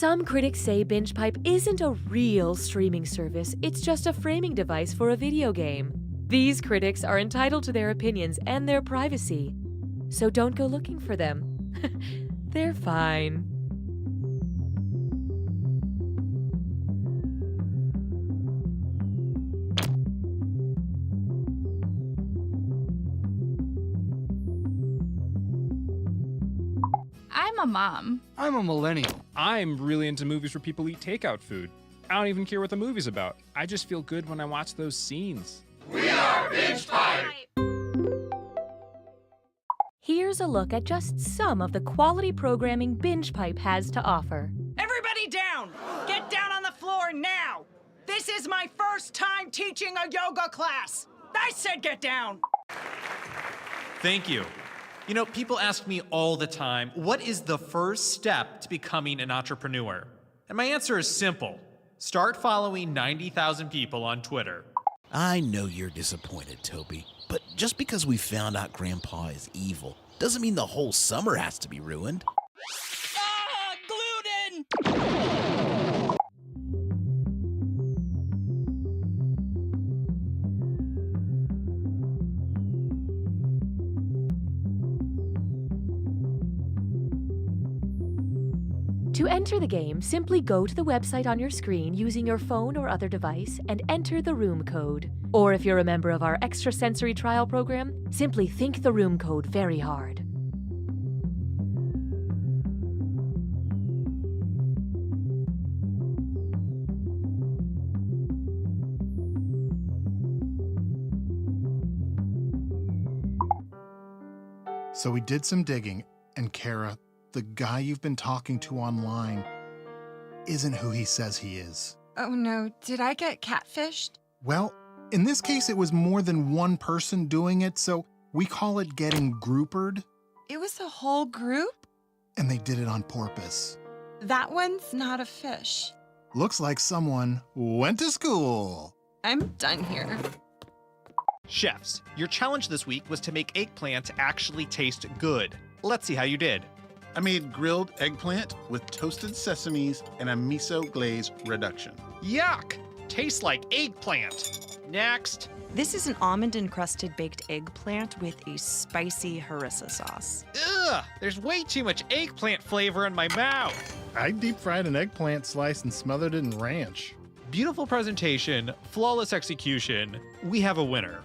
Some critics say BingePipe isn't a real streaming service, it's just a framing device for a video game. These critics are entitled to their opinions and their privacy, so don't go looking for them. They're fine. I'm a mom. I'm a millennial. I'm really into movies where people eat takeout food. I don't even care what the movie's about. I just feel good when I watch those scenes. We are BingePipe! Here's a look at just some of the quality programming BingePipe has to offer. Everybody down! Get down on the floor now! This is my first time teaching a yoga class! I said get down! Thank you. You know, people ask me all the time, what is the first step to becoming an entrepreneur? And my answer is simple. Start following 90,000 people on Twitter. I know you're disappointed, Toby, but just because we found out Grandpa is evil doesn't mean the whole summer has to be ruined. Ah! Gluten! To enter the game, simply go to the website on your screen using your phone or other device and enter the room code. Or if you're a member of our extrasensory trial program, simply think the room code very hard. So we did some digging, and Kara, the guy you've been talking to online isn't who he says he is. Oh no, did I get catfished? Well, in this case, it was more than one person doing it, so we call it getting groupered, It was a whole group? and they did it on purpose. That one's not a fish. Looks like someone went to school. I'm done here. Chefs, your challenge this week was to make eggplant actually taste good. Let's see how you did. I made grilled eggplant with toasted sesames and a miso glaze reduction. Yuck! Tastes like eggplant. Next. This is an almond-encrusted baked eggplant with a spicy harissa sauce. Ugh! There's way too much eggplant flavor in my mouth. I deep fried an eggplant slice and smothered it in ranch. Beautiful presentation, flawless execution. We have a winner.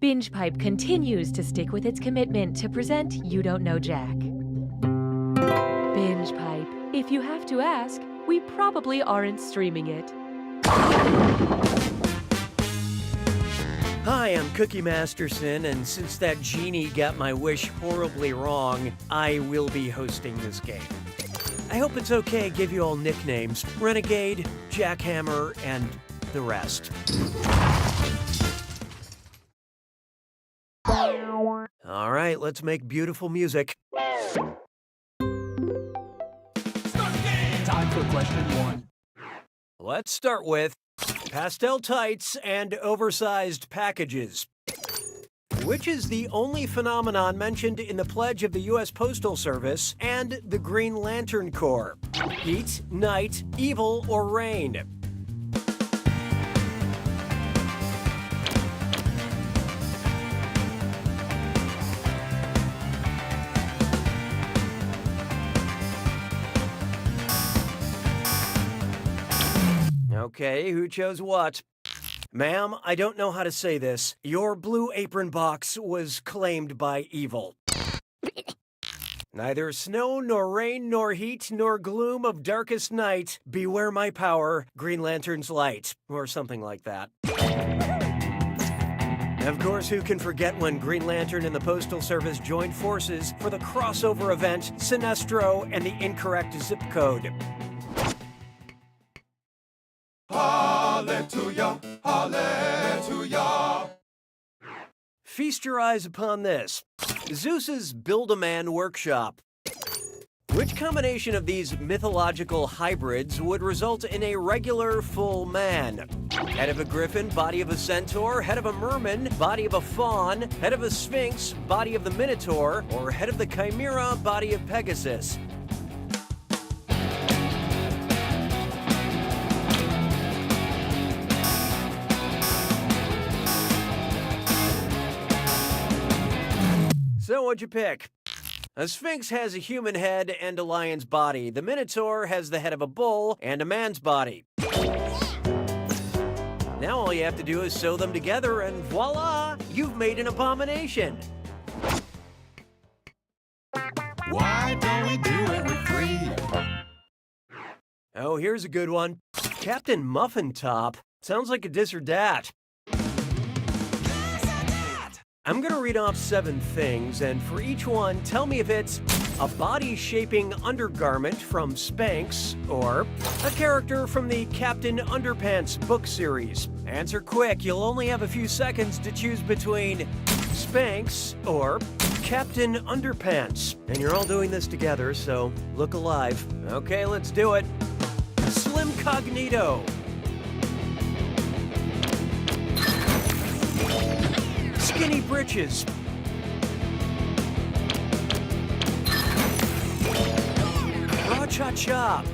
BingePipe continues to stick with its commitment to present You Don't Know Jack. BingePipe, if you have to ask, we probably aren't streaming it. Hi, I'm Cookie Masterson, and since that genie got my wish horribly wrong, I will be hosting this game. I hope it's okay to give you all nicknames: Renegade, Jackhammer, and the rest. All right, let's make beautiful music. Time for question one. Let's start with pastel tights and oversized packages. Which is the only phenomenon mentioned in the Pledge of the U.S. Postal Service and the Green Lantern Corps? Heat, night, evil, or rain? Okay, who chose what? Ma'am, I don't know how to say this. Your blue apron box was claimed by evil. Neither snow, nor rain, nor heat, nor gloom of darkest night, beware my power, Green Lantern's light, or something like that. Of course, who can forget when Green Lantern and the Postal Service joined forces for the crossover event, Sinestro and the incorrect zip code? Hallelujah, hallelujah. Feast your eyes upon this. Zeus's Build-A-Man Workshop. Which combination of these mythological hybrids would result in a regular full man? Head of a griffin, body of a centaur, head of a merman, body of a faun, head of a sphinx, body of the minotaur, or head of the chimera, body of Pegasus? So what'd you pick? A sphinx has a human head and a lion's body. The minotaur has the head of a bull and a man's body. Now all you have to do is sew them together and voila, you've made an abomination. Why don't we do it with 3? Oh, here's a good one. Captain Muffin Top. Sounds like a dis or dat. I'm gonna read off 7 things, and for each one, tell me if it's a body-shaping undergarment from Spanx, or a character from the Captain Underpants book series. Answer quick, you'll only have a few seconds to choose between Spanx or Captain Underpants. And you're all doing this together, so look alive. Okay, let's do it. Slim Cognito. Skinny Britches. Raw Cha Cha.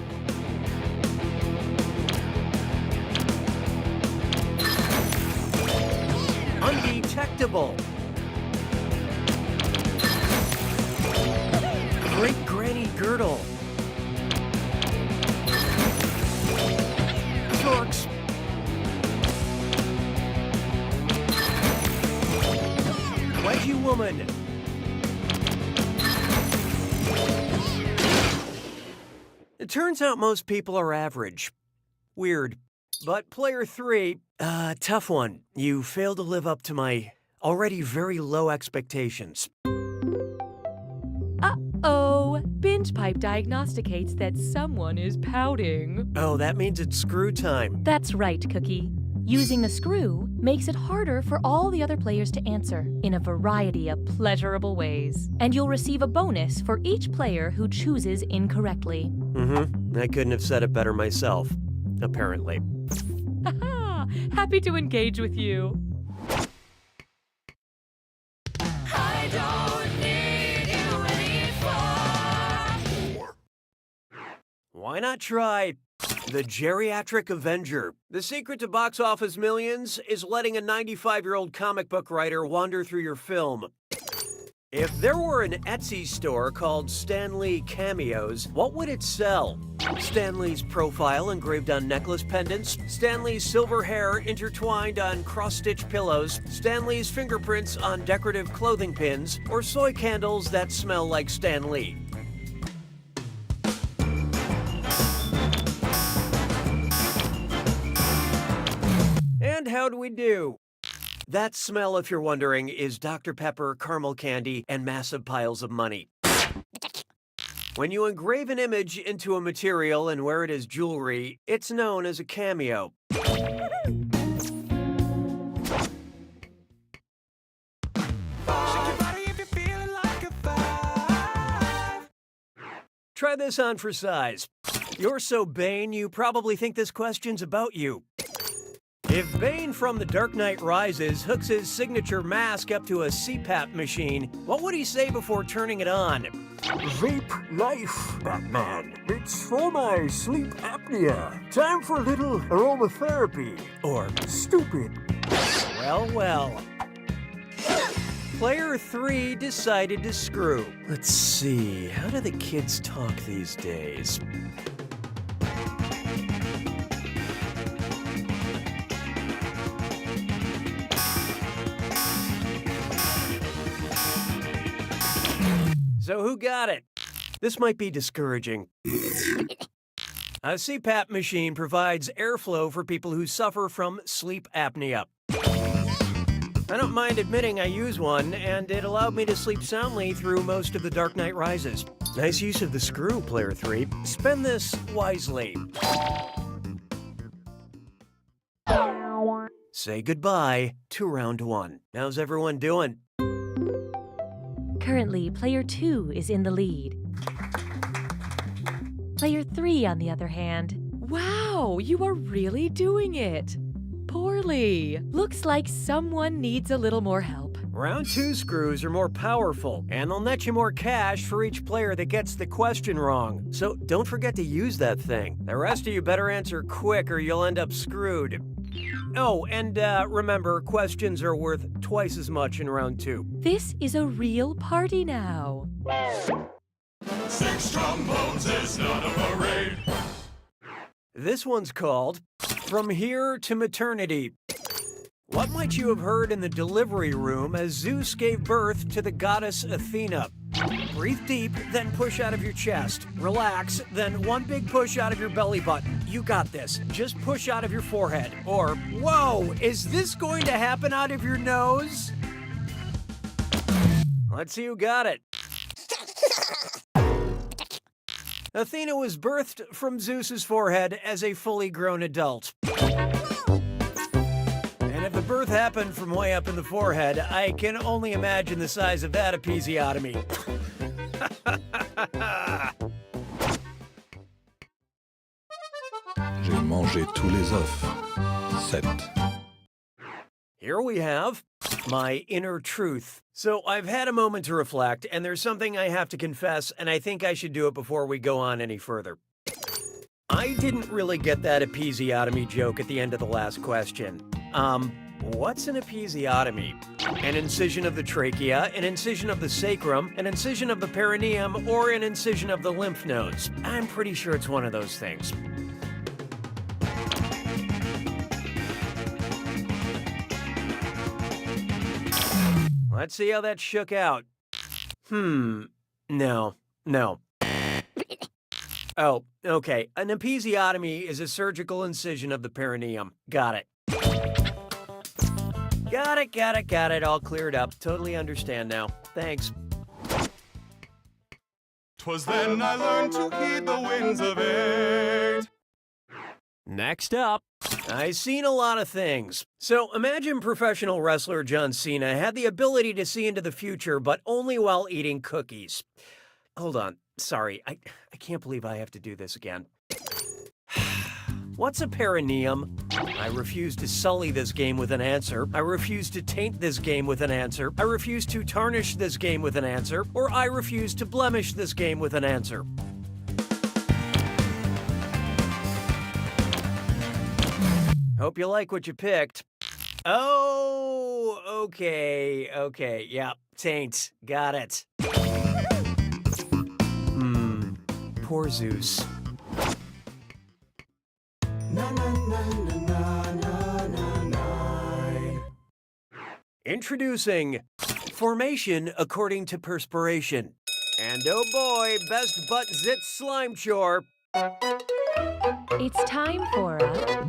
Undetectable. Great Granny Girdle. Dorks. Wedgie Woman. It turns out most people are average. Weird. But player 3, tough one. You failed to live up to my already very low expectations. Uh-oh. Binge Pipe diagnosticates that someone is pouting. Oh, that means it's screw time. That's right, Cookie. Using the screw makes it harder for all the other players to answer in a variety of pleasurable ways. And you'll receive a bonus for each player who chooses incorrectly. I couldn't have said it better myself, apparently. Haha! Happy to engage with you. I don't need you anymore. Why not try the Geriatric Avenger? The secret to box office millions is letting a 95-year-old comic book writer wander through your film. If there were an Etsy store called Stan Lee Cameos, what would it sell? Stan Lee's profile engraved on necklace pendants, Stan Lee's silver hair intertwined on cross-stitch pillows, Stan Lee's fingerprints on decorative clothing pins, or soy candles that smell like Stan Lee. And how'd we do? That smell, if you're wondering, is Dr. Pepper, caramel candy, and massive piles of money. When you engrave an image into a material and wear it as jewelry, it's known as a cameo. Try this on for size. You're so Bane, you probably think this question's about you. If Bane from The Dark Knight Rises hooks his signature mask up to a CPAP machine, what would he say before turning it on? Vape life, Batman. It's for my sleep apnea. Time for a little aromatherapy. Or stupid. Well, well. Player 3 decided to screw. Let's see, how do the kids talk these days? So who got it? This might be discouraging. A CPAP machine provides airflow for people who suffer from sleep apnea. I don't mind admitting I use one, and it allowed me to sleep soundly through most of The Dark Knight Rises. Nice use of the screw, Player 3. Spend this wisely. Say goodbye to round 1. How's everyone doing? Currently, player 2 is in the lead. Player 3, on the other hand. Wow, you are really doing it. Poorly. Looks like someone needs a little more help. Round 2 screws are more powerful, and they'll net you more cash for each player that gets the question wrong. So don't forget to use that thing. The rest of you better answer quick or you'll end up screwed. Oh, and remember, questions are worth twice as much in round 2. This is a real party now. 6 trombones is not a parade. This one's called From Here to Maternity. What might you have heard in the delivery room as Zeus gave birth to the goddess Athena? Breathe deep, then push out of your chest. Relax, then one big push out of your belly button. You got this. Just push out of your forehead. Or, whoa, is this going to happen out of your nose? Let's see who got it. Athena was birthed from Zeus's forehead as a fully grown adult. And if the birth happened from way up in the forehead, I can only imagine the size of that episiotomy. J'ai mangé tous les œufs. 7. Here we have my inner truth. So I've had a moment to reflect, and there's something I have to confess, and I think I should do it before we go on any further. I didn't really get that episiotomy joke at the end of the last question. What's an episiotomy? An incision of the trachea, an incision of the sacrum, an incision of the perineum, or an incision of the lymph nodes? I'm pretty sure it's one of those things. Let's see how that shook out. No. Oh, okay. An episiotomy is a surgical incision of the perineum. Got it. Got it. All cleared up. Totally understand now. Thanks. 'Twas then I learned to heed the winds of 8. Next up, I've seen a lot of things. So imagine professional wrestler John Cena had the ability to see into the future, but only while eating cookies. Hold on. Sorry, I can't believe I have to do this again. What's a perineum? I refuse to sully this game with an answer. I refuse to taint this game with an answer. I refuse to tarnish this game with an answer. Or I refuse to blemish this game with an answer. Hope you like what you picked. Oh, okay, yeah, taint, got it. Poor Zeus. Introducing Formation According to Perspiration. And oh boy, best butt zit slime chore. It's time for a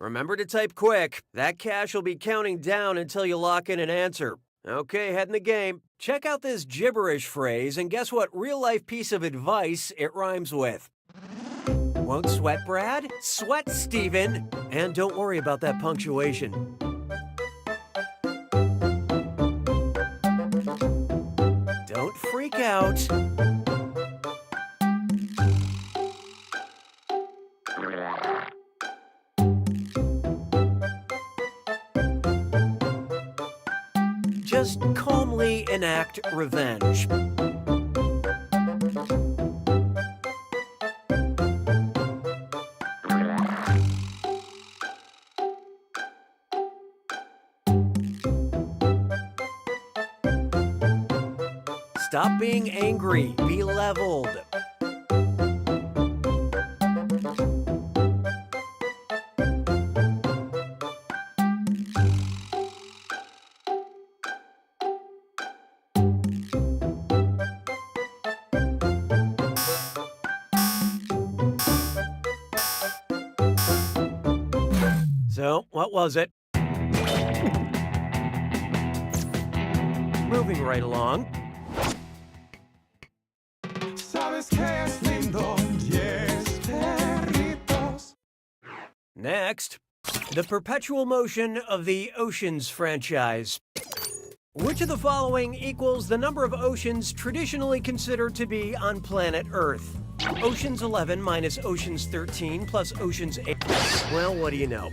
Remember to type quick. That cash will be counting down until you lock in an answer. Okay, head in the game. Check out this gibberish phrase and guess what real-life piece of advice it rhymes with. Won't sweat, Brad? Sweat, Steven. And don't worry about that punctuation. Don't freak out. Just calmly enact revenge. Stop being angry. Be leveled. So, what was it? Moving right along. Next, the perpetual motion of the Oceans franchise. Which of the following equals the number of oceans traditionally considered to be on planet Earth? Oceans 11 minus Oceans 13 plus Oceans 8. Well, what do you know?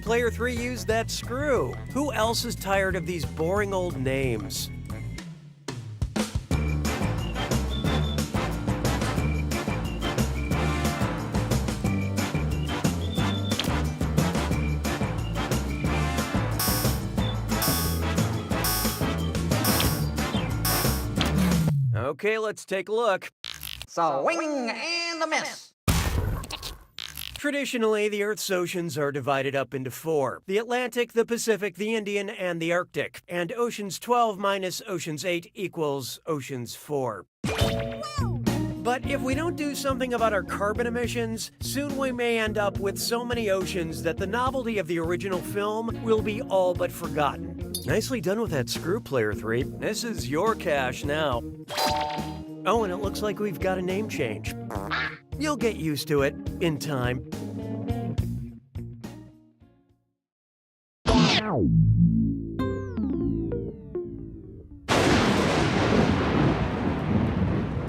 Player 3 used that screw. Who else is tired of these boring old names? Okay, let's take a look. Swing and a miss. Traditionally, the Earth's oceans are divided up into 4. The Atlantic, the Pacific, the Indian, and the Arctic. And Oceans 12 minus Oceans 8 equals Oceans 4. But if we don't do something about our carbon emissions, soon we may end up with so many oceans that the novelty of the original film will be all but forgotten. Nicely done with that screw, Player 3. This is your cash now. Oh, and it looks like we've got a name change. You'll get used to it in time.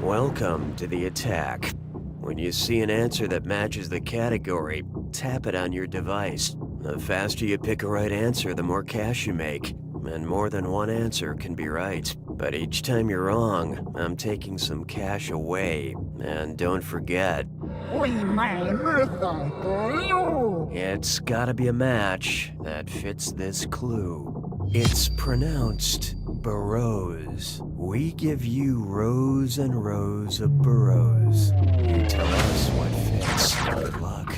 Welcome to the attack. When you see an answer that matches the category, tap it on your device. The faster you pick a right answer, the more cash you make. And more than one answer can be right. But each time you're wrong, I'm taking some cash away. And don't forget, it's gotta be a match that fits this clue. It's pronounced burrows. We give you rows and rows of burrows. You tell us what fits. Good luck.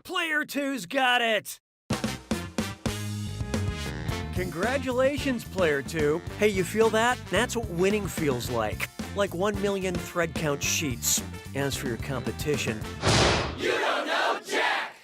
Player 2's got it! Congratulations, Player 2. Hey, you feel that? That's what winning feels like. Like 1 million thread count sheets. As for your competition, You don't know Jack!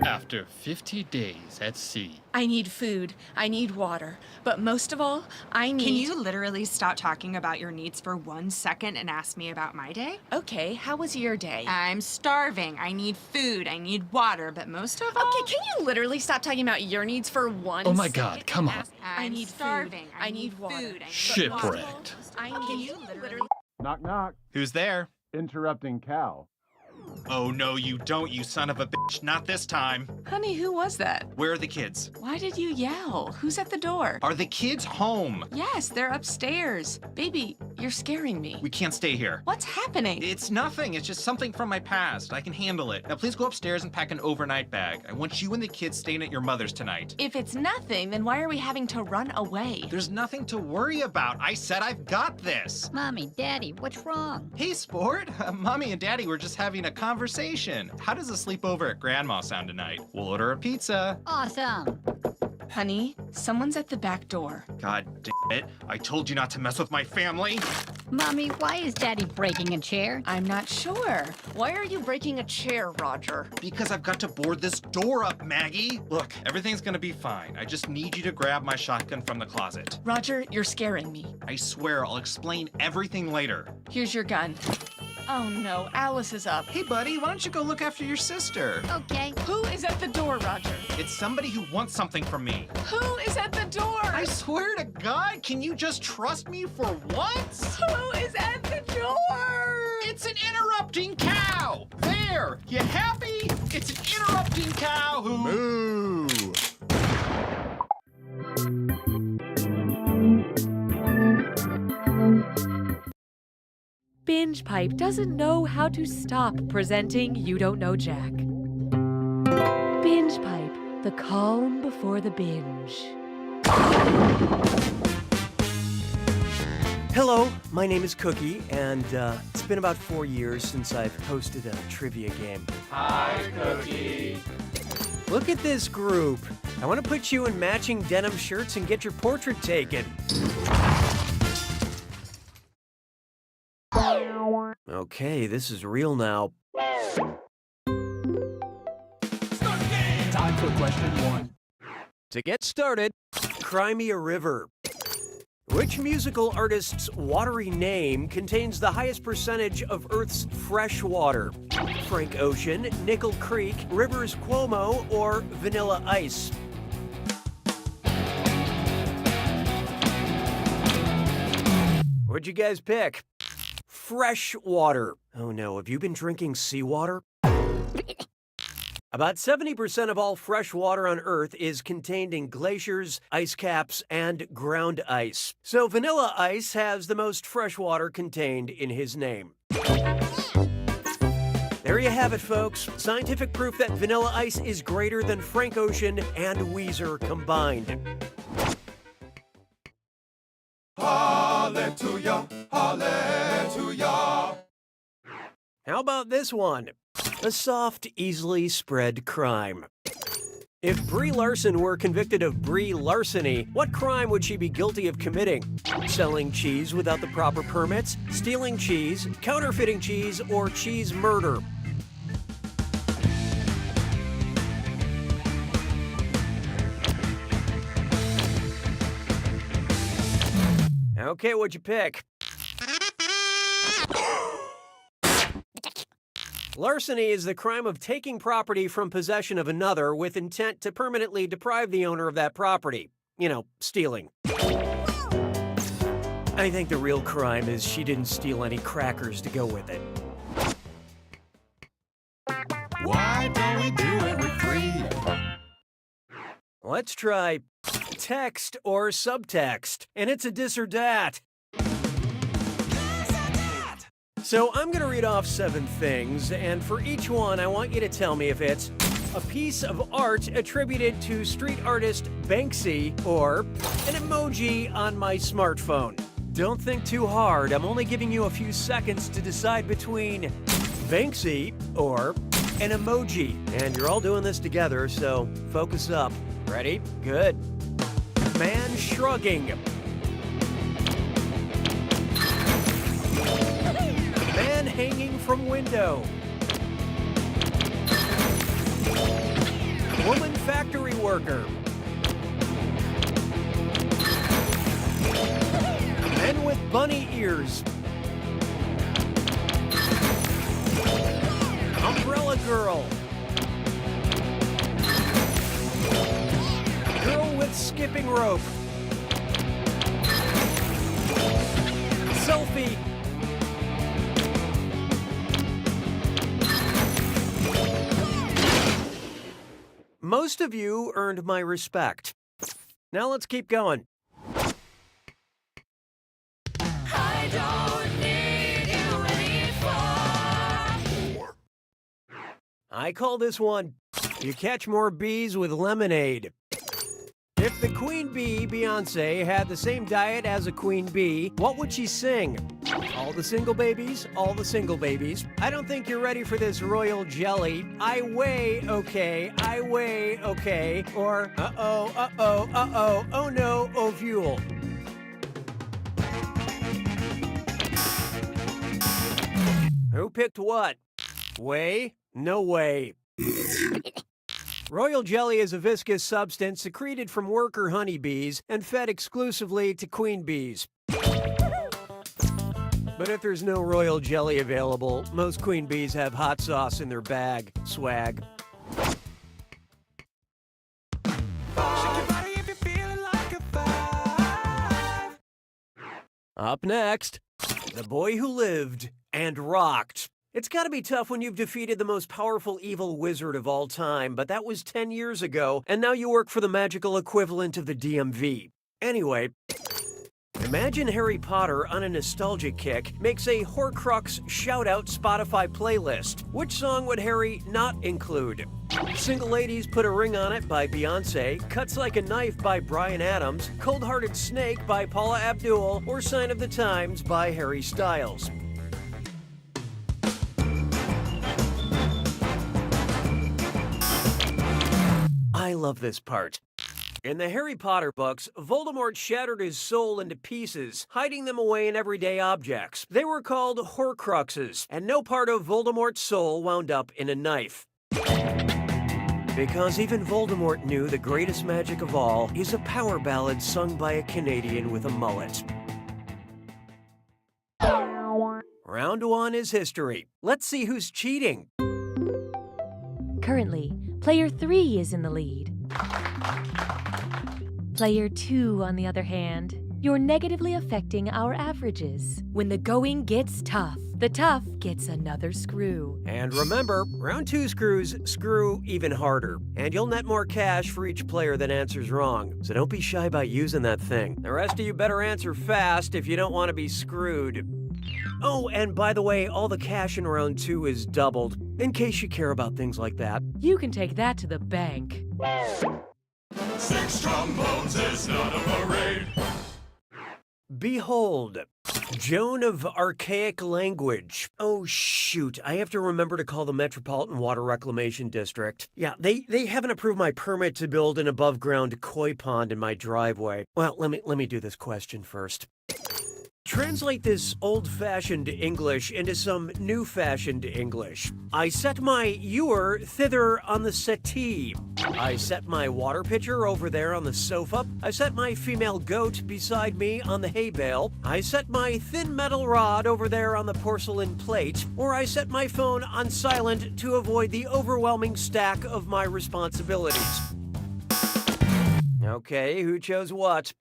After 50 days at sea. I need food, I need water, but most of all, I need... Can you literally stop talking about your needs for 1 second and ask me about my day? Okay, how was your day? I'm starving. I need food. I need water, but most of all... Okay, can you literally stop talking about your needs for 1 Oh my second? God, come on. I need starving. food. I need water. food. I need Shipwrecked. I need... Can you literally... Knock, knock. Who's there? Interrupting cow. Oh, no, you don't, you son of a bitch. Not this time. Honey, who was that? Where are the kids? Why did you yell? Who's at the door? Are the kids home? Yes, they're upstairs. Baby, you're scaring me. We can't stay here. What's happening? It's nothing. It's just something from my past. I can handle it. Now, please go upstairs and pack an overnight bag. I want you and the kids staying at your mother's tonight. If it's nothing, then why are we having to run away? There's nothing to worry about. I said I've got this. Mommy, Daddy, what's wrong? Hey, sport. Mommy and Daddy were just having a conversation. How does a sleepover at Grandma sound tonight? We'll order a pizza. Awesome. Honey, someone's at the back door. God damn it. I told you not to mess with my family. Mommy, why is Daddy breaking a chair? I'm not sure. Why are you breaking a chair, Roger? Because I've got to board this door up, Maggie. Look, everything's gonna be fine. I just need you to grab my shotgun from the closet. Roger, you're scaring me. I swear I'll explain everything later. Here's your gun. Oh no, Alice is up. Hey, buddy, why don't you go look after your sister? Okay. Who is at the door, Roger? It's somebody who wants something from me. Who is at the door? I swear to God, can you just trust me for once? Who is at the door? It's an interrupting cow! There! You happy? It's an interrupting cow who... Moo! Binge Pipe doesn't know how to stop presenting You Don't Know Jack. Binge Pipe, the calm before the binge. Hello, my name is Cookie, and it's been about 4 years since I've hosted a trivia game. Hi, Cookie. Look at this group. I want to put you in matching denim shirts and get your portrait taken. Okay, this is real now. Time for question 1. To get started, cry me a river. Which musical artist's watery name contains the highest percentage of Earth's fresh water? Frank Ocean, Nickel Creek, Rivers Cuomo, or Vanilla Ice? What'd you guys pick? Fresh water. Oh no, have you been drinking seawater? About 70% of all fresh water on Earth is contained in glaciers, ice caps, and ground ice. So Vanilla Ice has the most fresh water contained in his name. There you have it, folks. Scientific proof that Vanilla Ice is greater than Frank Ocean and Weezer combined. Hallelujah, hallelujah. How about this one? A soft, easily spread crime. If Brie Larson were convicted of Brie larceny, what crime would she be guilty of committing? Selling cheese without the proper permits, stealing cheese, counterfeiting cheese, or cheese murder? Okay, what'd you pick? Larceny is the crime of taking property from possession of another with intent to permanently deprive the owner of that property. You know, stealing. I think the real crime is she didn't steal any crackers to go with it. Why don't we do it with 3? Let's try text or subtext, and it's a this or dat. So I'm going to read off 7 things, and for each one, I want you to tell me if it's a piece of art attributed to street artist Banksy or an emoji on my smartphone. Don't think too hard. I'm only giving you a few seconds to decide between Banksy or an emoji. And you're all doing this together, so focus up. Ready? Good. Man shrugging. Man hanging from window. Woman factory worker. Men with bunny ears. Umbrella girl. Girl with skipping rope. Selfie. Most of you earned my respect. Now let's keep going. I don't need you anymore. I call this one, You Catch More Bees with Lemonade. If the queen bee, Beyonce, had the same diet as a queen bee, what would she sing? All the single babies, all the single babies. I don't think you're ready for this royal jelly. I weigh okay, I weigh okay. Or oh no, ovule. Who picked what? Way? No way. Royal jelly is a viscous substance secreted from worker honeybees and fed exclusively to queen bees. But if there's no royal jelly available, most queen bees have hot sauce in their bag. Swag. Up next, The Boy Who Lived and Rocked. It's gotta be tough when you've defeated the most powerful evil wizard of all time, but that was 10 years ago, and now you work for the magical equivalent of the DMV. Anyway, imagine Harry Potter on a nostalgic kick makes a Horcrux shout-out Spotify playlist. Which song would Harry not include? Single Ladies Put a Ring on It by Beyonce, Cuts Like a Knife by Bryan Adams, Cold Hearted Snake by Paula Abdul, or Sign of the Times by Harry Styles. I love this part. In the Harry Potter books, Voldemort shattered his soul into pieces, hiding them away in everyday objects. They were called Horcruxes, and no part of Voldemort's soul wound up in a knife. Because even Voldemort knew the greatest magic of all is a power ballad sung by a Canadian with a mullet. Round 1 is history. Let's see who's cheating. Currently, player 3 is in the lead. Player 2, on the other hand, you're negatively affecting our averages. When the going gets tough, the tough gets another screw. And remember, round 2 screws screw even harder. And you'll net more cash for each player that answers wrong. So don't be shy about using that thing. The rest of you better answer fast if you don't want to be screwed. Oh, and by the way, all the cash in round 2 is doubled, in case you care about things like that. You can take that to the bank. 6 trombones is not a parade. Behold, Joan of Archaic Language. Oh, shoot. I have to remember to call the Metropolitan Water Reclamation District. Yeah, they haven't approved my permit to build an above-ground koi pond in my driveway. Well, let me do this question first. Translate this old-fashioned English into some new-fashioned English. I set my ewer thither on the settee. I set my water pitcher over there on the sofa. I set my female goat beside me on the hay bale. I set my thin metal rod over there on the porcelain plate. Or I set my phone on silent to avoid the overwhelming stack of my responsibilities. Okay, who chose what?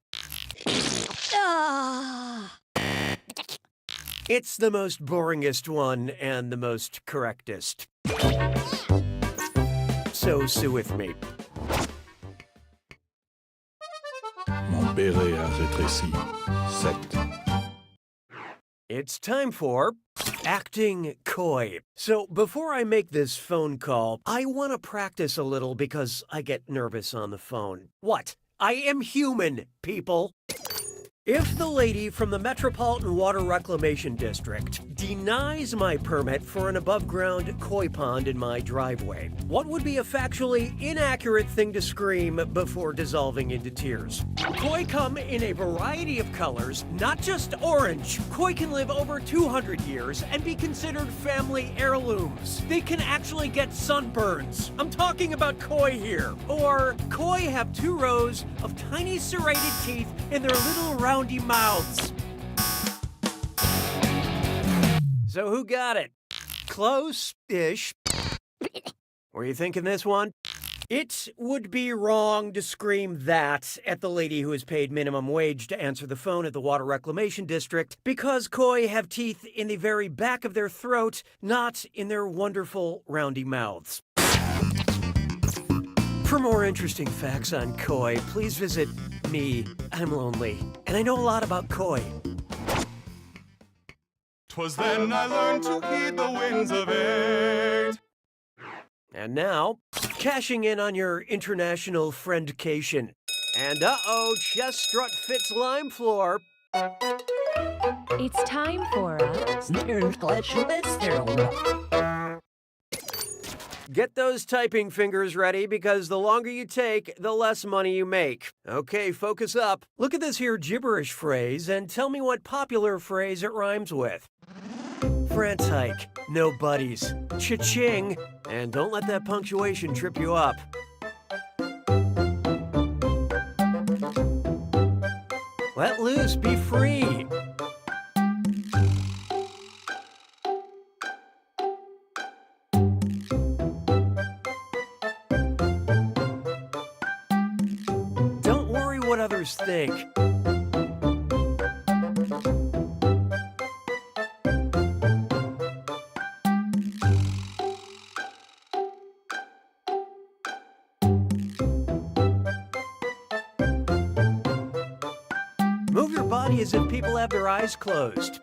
It's the most boringest one and the most correctest. So sue with me. Mon béret a rétréci. 7. It's time for acting coy. So before I make this phone call, I want to practice a little because I get nervous on the phone. What? I am human, people. If the lady from the Metropolitan Water Reclamation District denies my permit for an above-ground koi pond in my driveway, what would be a factually inaccurate thing to scream before dissolving into tears? Koi come in a variety of colors, not just orange. Koi can live over 200 years and be considered family heirlooms. They can actually get sunburns. I'm talking about koi here. Or koi have 2 rows of tiny serrated teeth in their little roundy mouths. So who got it? Close-ish. Were you thinking this one? It would be wrong to scream that at the lady who is paid minimum wage to answer the phone at the Water Reclamation District because koi have teeth in the very back of their throat, not in their wonderful roundy mouths. For more interesting facts on koi, please visit me. I'm lonely, and I know a lot about koi. 'Twas then I learned to heed the winds of eight. And now, cashing in on your international friendcation. And chest strut fits lime floor. It's time for a... Get those typing fingers ready, because the longer you take, the less money you make. Okay, focus up. Look at this here gibberish phrase and tell me what popular phrase it rhymes with. France hike, no buddies, cha-ching, and don't let that punctuation trip you up. Let loose, be free. Don't worry what others think. Move your body as if people have their eyes closed.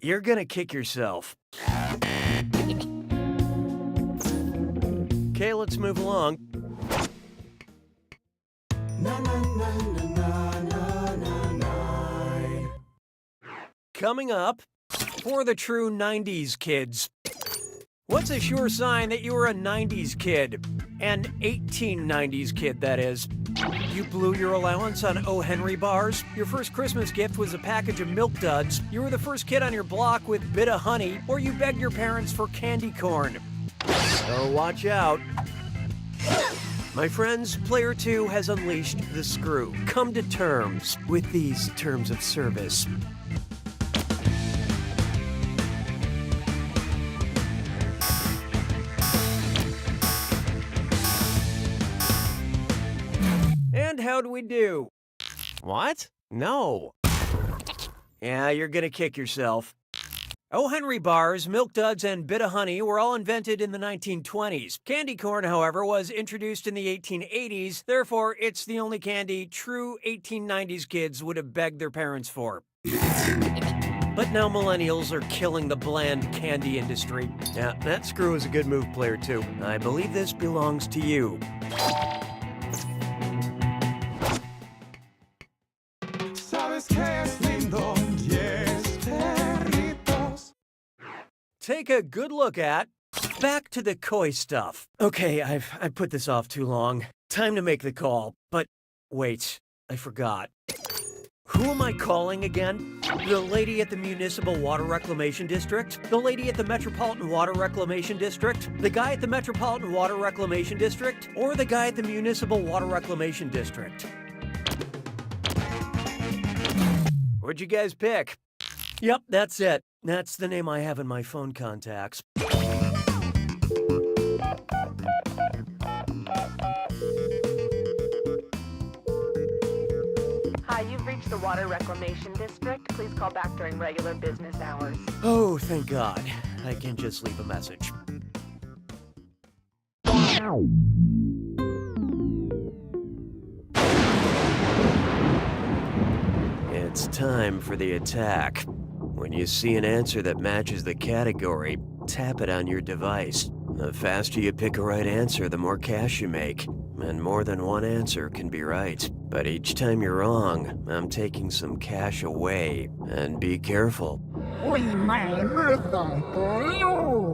You're gonna kick yourself. Okay, let's move along. Coming up, for the true 90s kids. What's a sure sign that you were a 90s kid? An 1890s kid, that is. You blew your allowance on O. Henry bars? Your first Christmas gift was a package of Milk Duds? You were the first kid on your block with Bit of Honey? Or you begged your parents for candy corn? So watch out. My friends, Player 2 has unleashed the screw. Come to terms with these terms of service. And how do we do? What? No. Yeah, you're gonna kick yourself. O. Henry bars, Milk Duds, and Bit of Honey were all invented in the 1920s. Candy corn, however, was introduced in the 1880s. Therefore, it's the only candy true 1890s kids would have begged their parents for. But now millennials are killing the bland candy industry. Yeah, that screw is a good move, Player 2. I believe this belongs to you. Take a good look at. Back to the koi stuff. Okay, I've put this off too long. Time to make the call. But wait, I forgot. Who am I calling again? The lady at the Municipal Water Reclamation District? The lady at the Metropolitan Water Reclamation District? The guy at the Metropolitan Water Reclamation District? Or the guy at the Municipal Water Reclamation District? What'd you guys pick? Yep, that's it. That's the name I have in my phone contacts. Hi, you've reached the Water Reclamation District. Please call back during regular business hours. Oh, thank God. I can just leave a message. It's time for the attack. When you see an answer that matches the category, tap it on your device. The faster you pick a right answer, the more cash you make. And more than one answer can be right. But each time you're wrong, I'm taking some cash away. And be careful.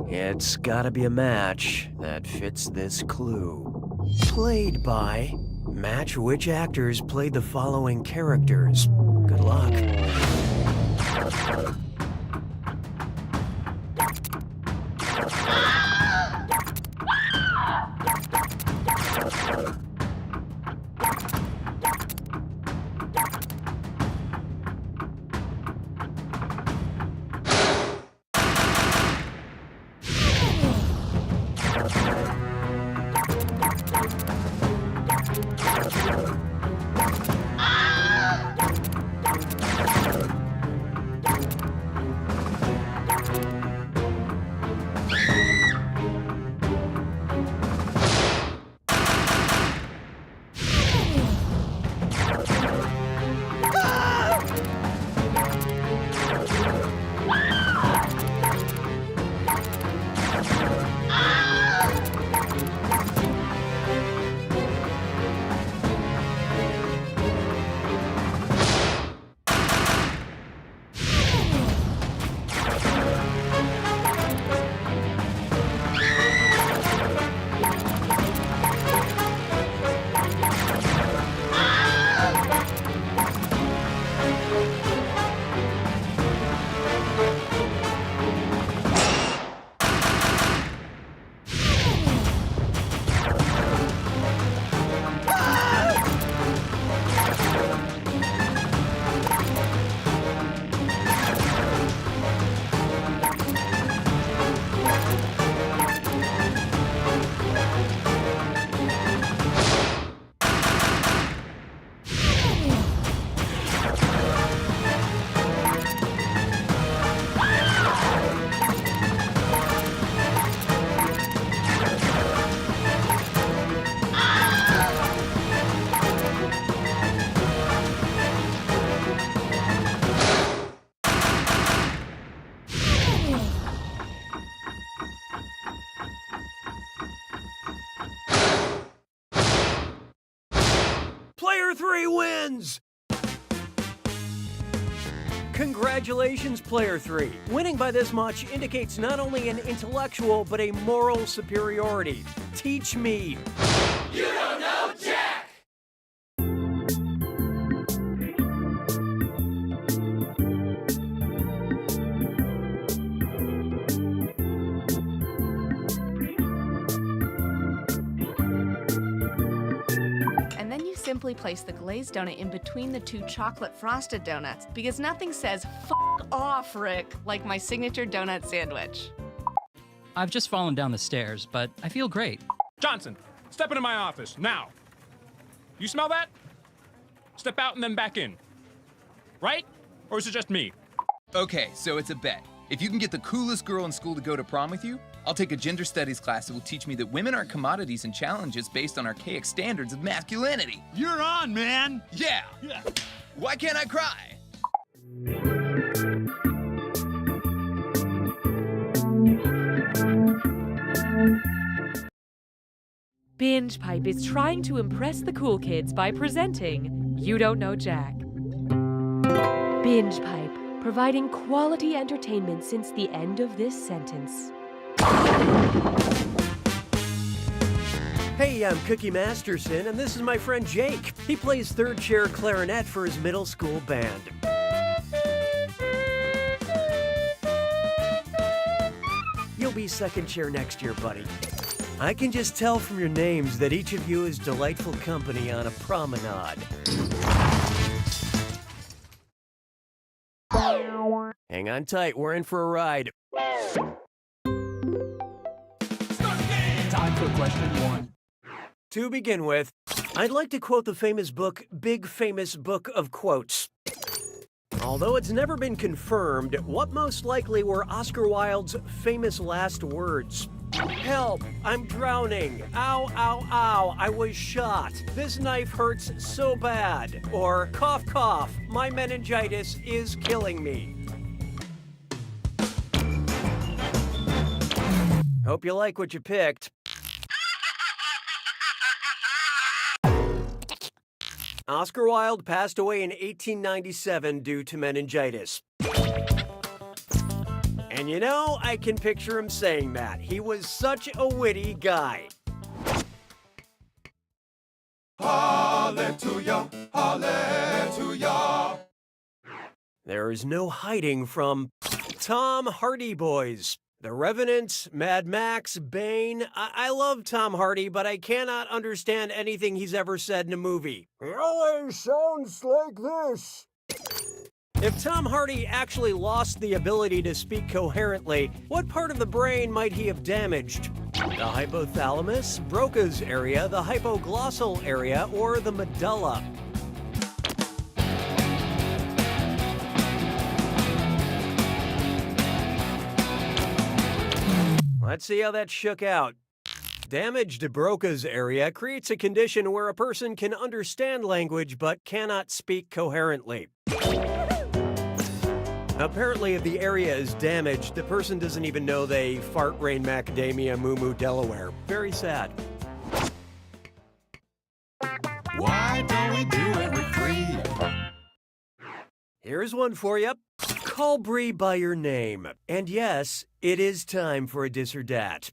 It's gotta be a match that fits this clue. Played by... Match which actors played the following characters. Good luck. Player 3 wins! Congratulations, Player 3. Winning by this much indicates not only an intellectual, but a moral superiority. Teach me. You don't know Jack! And then you simply place the glazed donut in between the two chocolate frosted donuts, because nothing says "F off, Rick" like my signature donut sandwich. I've just fallen down the stairs, but I feel great. Johnson, step into my office, now. You smell that? Step out and then back in. Right? Or is it just me? Okay, so it's a bet. If you can get the coolest girl in school to go to prom with you, I'll take a gender studies class that will teach me that women aren't commodities and challenges based on archaic standards of masculinity. You're on, man! Yeah! Why can't I cry? Binge Pipe is trying to impress the cool kids by presenting You Don't Know Jack. Binge Pipe, providing quality entertainment since the end of this sentence. Hey, I'm Cookie Masterson, and this is my friend Jake. He plays third chair clarinet for his middle school band. You'll be second chair next year, buddy. I can just tell from your names that each of you is delightful company on a promenade. Hang on tight, we're in for a ride. Time for question 1. To begin with, I'd like to quote the famous book, Big Famous Book of Quotes. Although it's never been confirmed, what most likely were Oscar Wilde's famous last words? Help! I'm drowning! Ow, ow, ow! I was shot! This knife hurts so bad! Or, cough, cough! My meningitis is killing me! Hope you like what you picked. Oscar Wilde passed away in 1897 due to meningitis. And you know, I can picture him saying that. He was such a witty guy. Hallelujah, hallelujah. There is no hiding from Tom Hardy boys. The Revenant, Mad Max, Bane. I love Tom Hardy, but I cannot understand anything he's ever said in a movie. It always sounds like this. If Tom Hardy actually lost the ability to speak coherently, what part of the brain might he have damaged? The hypothalamus, Broca's area, the hypoglossal area, or the medulla? Let's see how that shook out. Damage to Broca's area creates a condition where a person can understand language but cannot speak coherently. Apparently, if the area is damaged, the person doesn't even know they fart rain macadamia moo moo Delaware. Very sad. Why don't we do it for free? Here's one for you. Call Bree by your name. And yes, it is time for a dis or dat.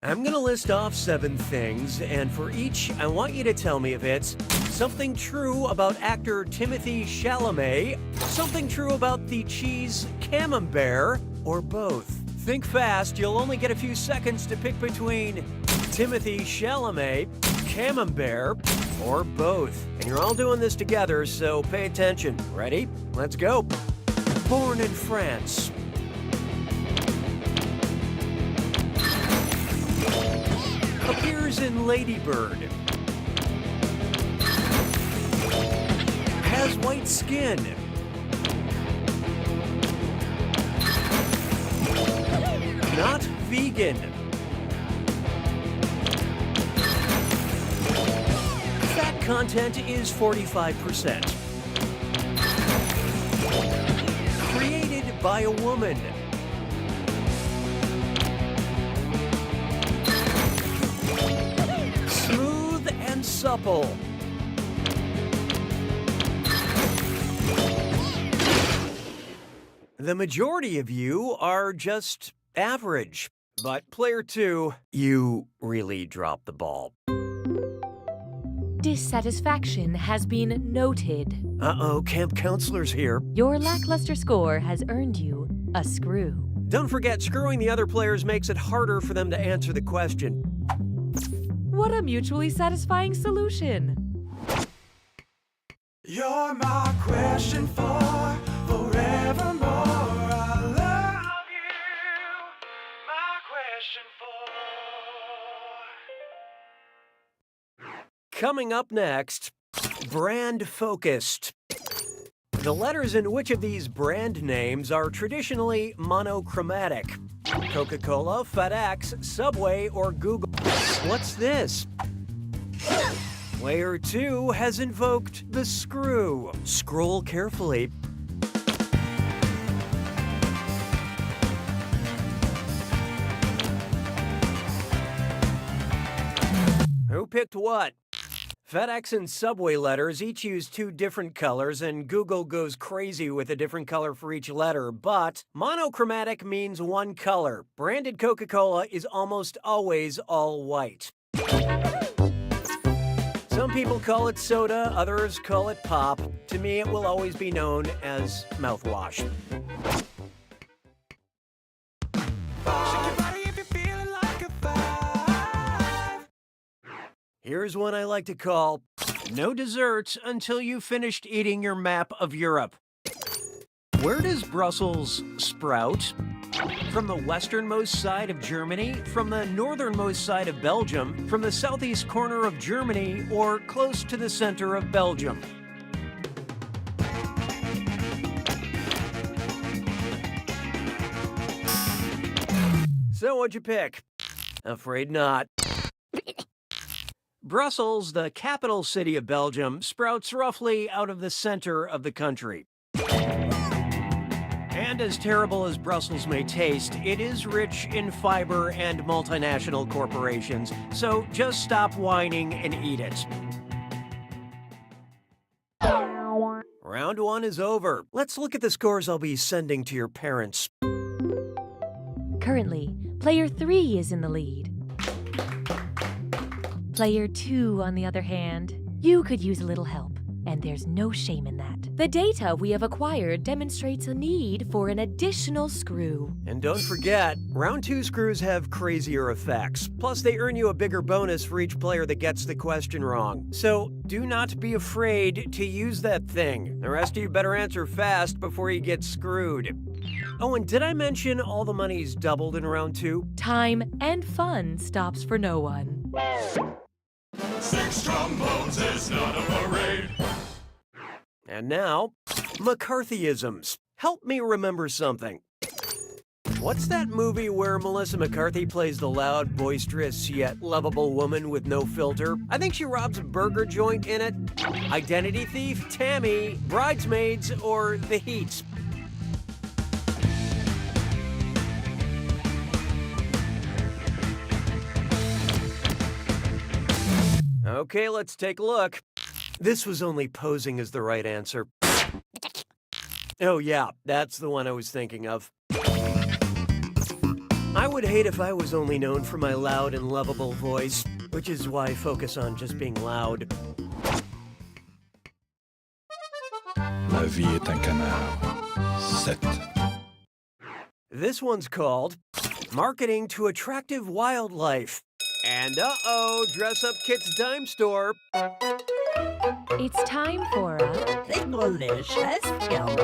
I'm gonna list off 7 things, and for each, I want you to tell me if it's something true about actor Timothée Chalamet, something true about the cheese Camembert, or both. Think fast, you'll only get a few seconds to pick between Timothée Chalamet, Camembert, or both. And you're all doing this together, so pay attention. Ready? Let's go. Born in France. Appears in Lady Bird. Has white skin. Not vegan. Fat content is 45%. Created by a woman. supple. The majority of you are just average. But player 2, you really dropped the ball. Dissatisfaction has been noted. Uh-oh, camp counselor's here. Your lackluster score has earned you a screw. Don't forget, screwing the other players makes it harder for them to answer the question. What a mutually satisfying solution. You're my question for forevermore. I love you. My question for. Coming up next, brand focused. The letters in which of these brand names are traditionally monochromatic? Coca-Cola, FedEx, Subway, or Google? What's this? Player 2 has invoked the screw. Scroll carefully. Who picked what? FedEx and Subway letters each use 2 different colors, and Google goes crazy with a different color for each letter, but monochromatic means 1 color. Branded Coca-Cola is almost always all white. Some people call it soda, others call it pop. To me, it will always be known as mouthwash. Here's one I like to call, no desserts until you've finished eating your map of Europe. Where does Brussels sprout? From the westernmost side of Germany, from the northernmost side of Belgium, from the southeast corner of Germany, or close to the center of Belgium? So what'd you pick? Afraid not. Brussels, the capital city of Belgium, sprouts roughly out of the center of the country. And as terrible as Brussels may taste, it is rich in fiber and multinational corporations, so just stop whining and eat it. Round 1 is over. Let's look at the scores I'll be sending to your parents. Currently, player 3 is in the lead. Player 2, on the other hand, you could use a little help, and there's no shame in that. The data we have acquired demonstrates a need for an additional screw. And don't forget, round 2 screws have crazier effects. Plus, they earn you a bigger bonus for each player that gets the question wrong. So, do not be afraid to use that thing. The rest of you better answer fast before you get screwed. Oh, and did I mention all the money's doubled in round 2? Time and fun stops for no one. 6 trombones is not a parade. And now, McCarthyisms. Help me remember something. What's that movie where Melissa McCarthy plays the loud, boisterous, yet lovable woman with no filter? I think she robs a burger joint in it. Identity Thief, Tammy, Bridesmaids, or The Heat? Okay, let's take a look. This was only posing as the right answer. Oh yeah, that's the one I was thinking of. I would hate if I was only known for my loud and lovable voice, which is why I focus on just being loud. La vie est un canard. 7. This one's called Marketing to Attractive Wildlife. And uh-oh, Dress Up Kit's Dime Store. It's time for a delicious film.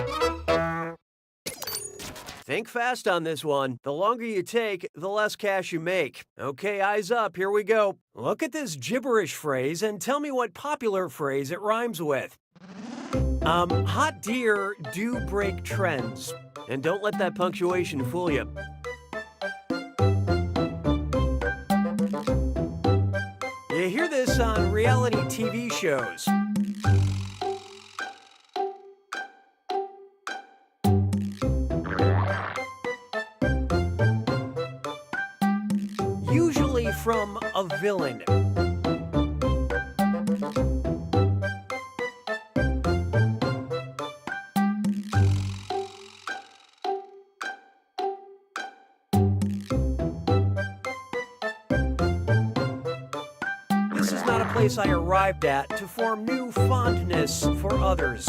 Think fast on this one. The longer you take, the less cash you make. Okay, eyes up, here we go. Look at this gibberish phrase and tell me what popular phrase it rhymes with. Hot deer do break trends. And don't let that punctuation fool you. You hear this on reality TV shows. Usually from a villain. place I arrived at to form new fondness for others.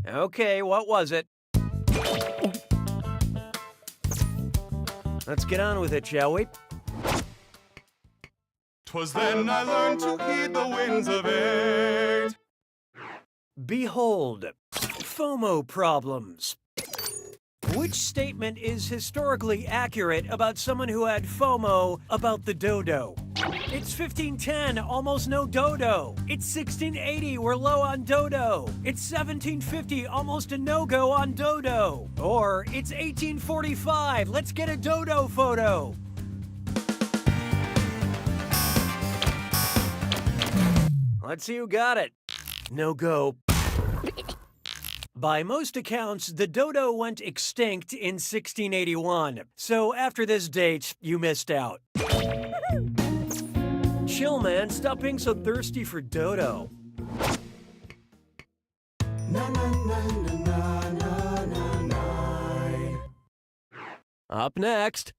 Okay, what was it? Let's get on with it, shall we? 'Twas then I learned to heed the winds of eight. Behold, FOMO problems. Which statement is historically accurate about someone who had FOMO about the dodo? It's 1510, almost no dodo. It's 1680, we're low on dodo. It's 1750, almost a no-go on dodo. Or it's 1845, let's get a dodo photo. Let's see who got it. No go. By most accounts, the dodo went extinct in 1681. So after this date, you missed out. Chill, man. Stop being so thirsty for dodo. Up next,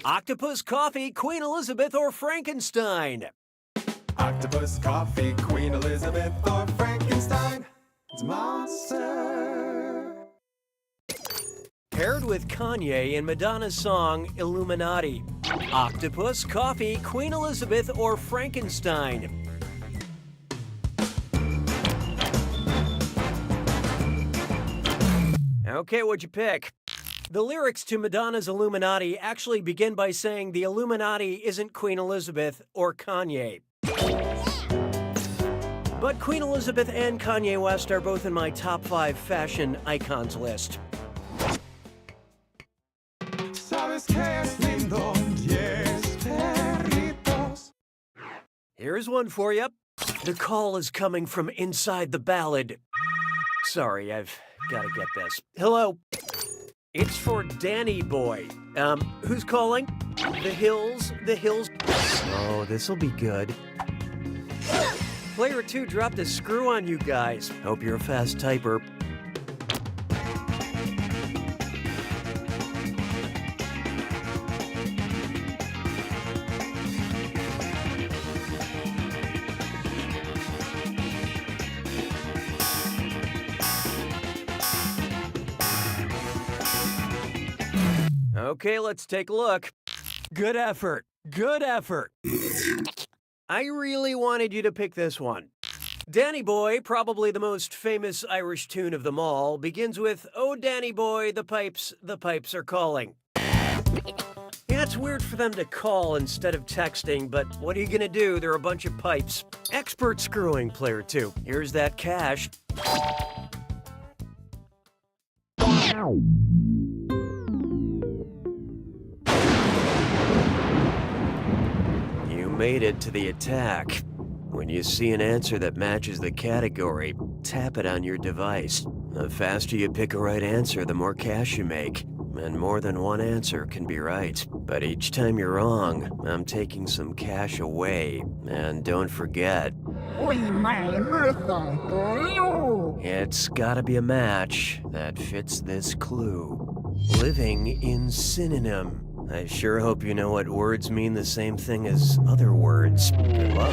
Octopus Coffee, Queen Elizabeth, or Frankenstein? Octopus, coffee, Queen Elizabeth, or Frankenstein. It's a monster. Paired with Kanye in Madonna's song Illuminati. Octopus, Coffee, Queen Elizabeth, or Frankenstein? Okay, what'd you pick? The lyrics to Madonna's Illuminati actually begin by saying the Illuminati isn't Queen Elizabeth or Kanye. But Queen Elizabeth and Kanye West are both in my top 5 fashion icons list. Here's one for you. The call is coming from inside the ballad. Sorry, I've got to get this. Hello. It's for Danny Boy. Who's calling? The Hills? The Hills? Oh, this'll be good. Player 2 dropped a screw on you guys. Hope you're a fast typer. Okay, let's take a look. Good effort. Good effort. I really wanted you to pick this one. Danny Boy, probably the most famous Irish tune of them all, begins with, "Oh, Danny Boy, the pipes are calling." Yeah, it's weird for them to call instead of texting, but what are you gonna do? They're a bunch of pipes. Expert screwing, player 2. Here's that cash. You made it to the attack. When you see an answer that matches the category, tap it on your device. The faster you pick a right answer, the more cash you make. And more than one answer can be right. But each time you're wrong, I'm taking some cash away. And don't forget, it's gotta be a match that fits this clue. Living in synonym. I sure hope you know what words mean the same thing as other words. Good luck.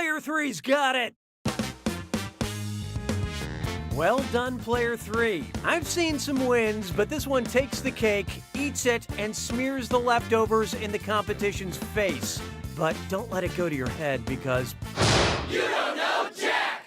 Player 3's got it! Well done, Player 3. I've seen some wins, but this one takes the cake, eats it, and smears the leftovers in the competition's face. But don't let it go to your head because... You don't know Jack!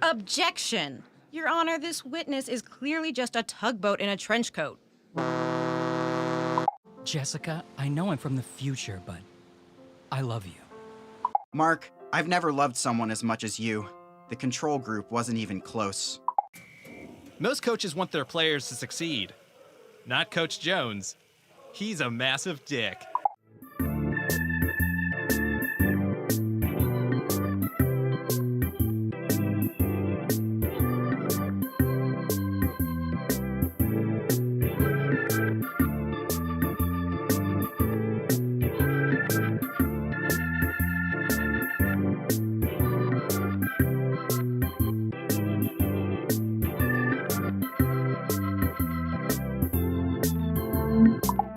Objection! Your Honor, this witness is clearly just a tugboat in a trench coat. Jessica, I know I'm from the future, but I love you. Mark, I've never loved someone as much as you. The control group wasn't even close. Most coaches want their players to succeed. Not Coach Jones. He's a massive dick.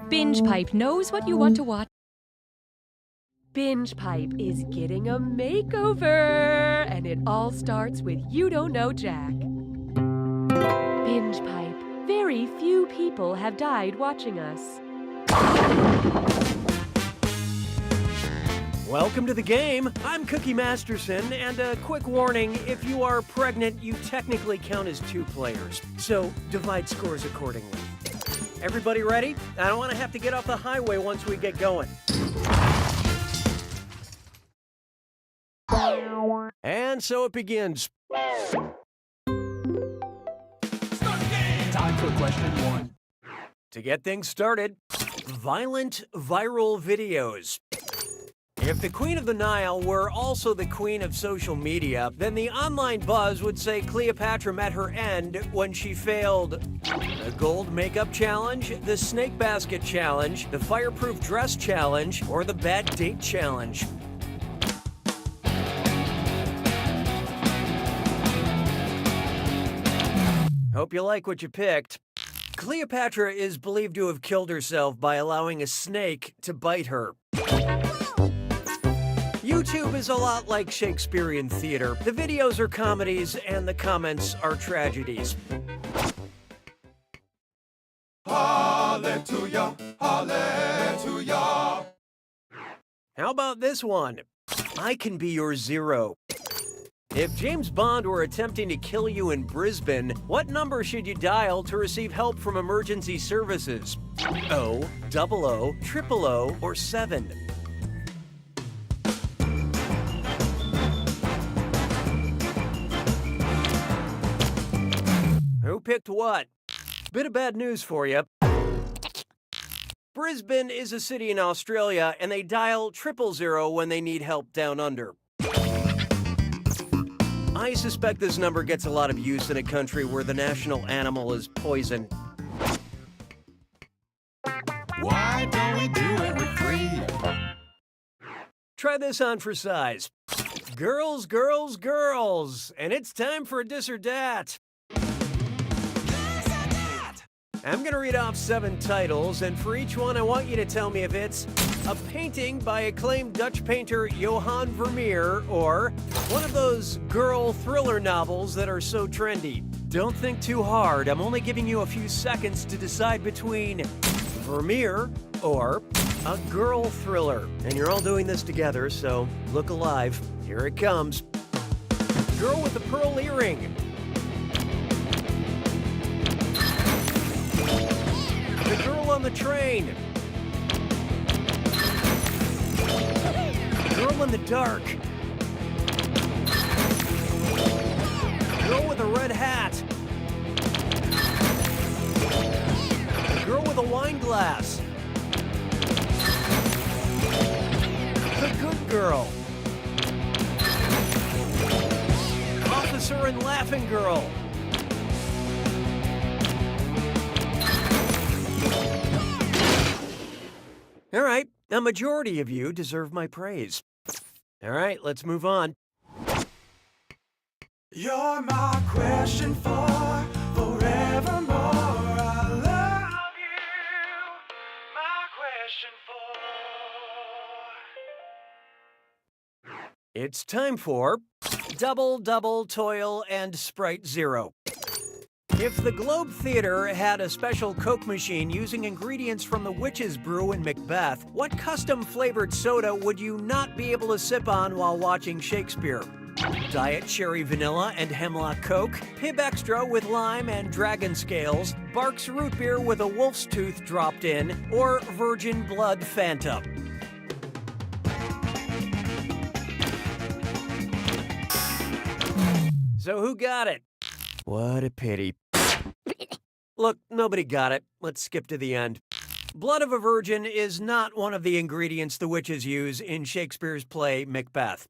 Binge Pipe knows what you want to watch. Binge Pipe is getting a makeover, and it all starts with You Don't Know Jack. Binge Pipe. Very few people have died watching us. Welcome to the game. I'm Cookie Masterson, and a quick warning, if you are pregnant, you technically count as 2 players. So divide scores accordingly. Everybody ready? I don't want to have to get off the highway once we get going. And so it begins. Time for question 1. To get things started, violent viral videos. If the Queen of the Nile were also the queen of social media, then the online buzz would say Cleopatra met her end when she failed the gold makeup challenge, the snake basket challenge, the fireproof dress challenge, or the bad date challenge. Hope you like what you picked. Cleopatra is believed to have killed herself by allowing a snake to bite her. YouTube is a lot like Shakespearean theater. The videos are comedies and the comments are tragedies. Hallelujah, hallelujah. How about this one? I can be your zero. If James Bond were attempting to kill you in Brisbane, what number should you dial to receive help from emergency services? 0, 00, 000, or 7? Who picked what? Bit of bad news for you. Brisbane is a city in Australia, and they dial 000 when they need help down under. I suspect this number gets a lot of use in a country where the national animal is poison. Why don't we do it with 3? Try this on for size. Girls, girls, girls, and it's time for a Dis or Dat. I'm gonna read off 7 titles, and for each one I want you to tell me if it's a painting by acclaimed Dutch painter Johan Vermeer, or one of those girl thriller novels that are so trendy. Don't think too hard, I'm only giving you a few seconds to decide between Vermeer or a girl thriller. And you're all doing this together, so look alive. Here it comes. Girl with the pearl earring. The Girl on the Train. Girl in the Dark. Girl with a red hat. The Girl with a wine glass. The Good Girl. Officer and Laughing Girl. All right, a majority of you deserve my praise. All right, let's move on. You're my question for forevermore. I love you. My question for. It's time for Double Double Toil and Sprite Zero. If the Globe Theater had a special Coke machine using ingredients from the Witch's Brew in Macbeth, what custom-flavored soda would you not be able to sip on while watching Shakespeare? Diet Cherry Vanilla and Hemlock Coke, Pib Extra with lime and dragon scales, Barks Root Beer with a wolf's tooth dropped in, or Virgin Blood Fanta? So who got it? What a pity. Look, nobody got it. Let's skip to the end. Blood of a virgin is not one of the ingredients the witches use in Shakespeare's play Macbeth.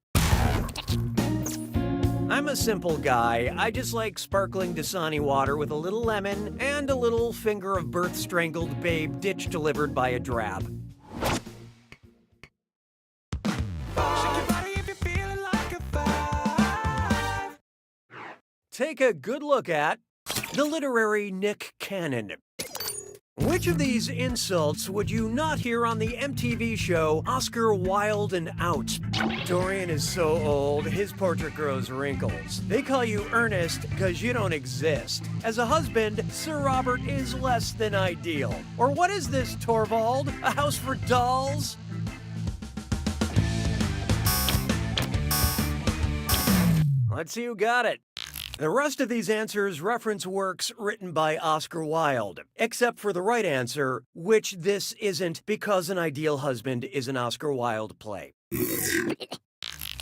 I'm a simple guy. I just like sparkling Dasani water with a little lemon and a little finger of birth-strangled babe ditch delivered by a drab. Take a good look at the literary Nick Cannon. Which of these insults would you not hear on the MTV show Oscar Wilde and Out? Dorian is so old, his portrait grows wrinkles. They call you Ernest because you don't exist. As a husband, Sir Robert is less than ideal. Or what is this, Torvald? A house for dolls? Let's see who got it. The rest of these answers reference works written by Oscar Wilde, except for the right answer, which this isn't because An Ideal Husband is an Oscar Wilde play.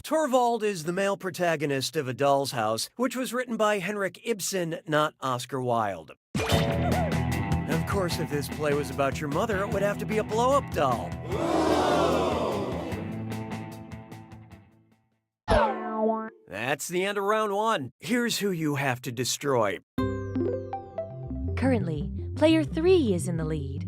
Torvald is the male protagonist of A Doll's House, which was written by Henrik Ibsen, not Oscar Wilde. Of course, if this play was about your mother, it would have to be a blow-up doll. That's the end of round one. Here's who you have to destroy. Currently, player 3 is in the lead.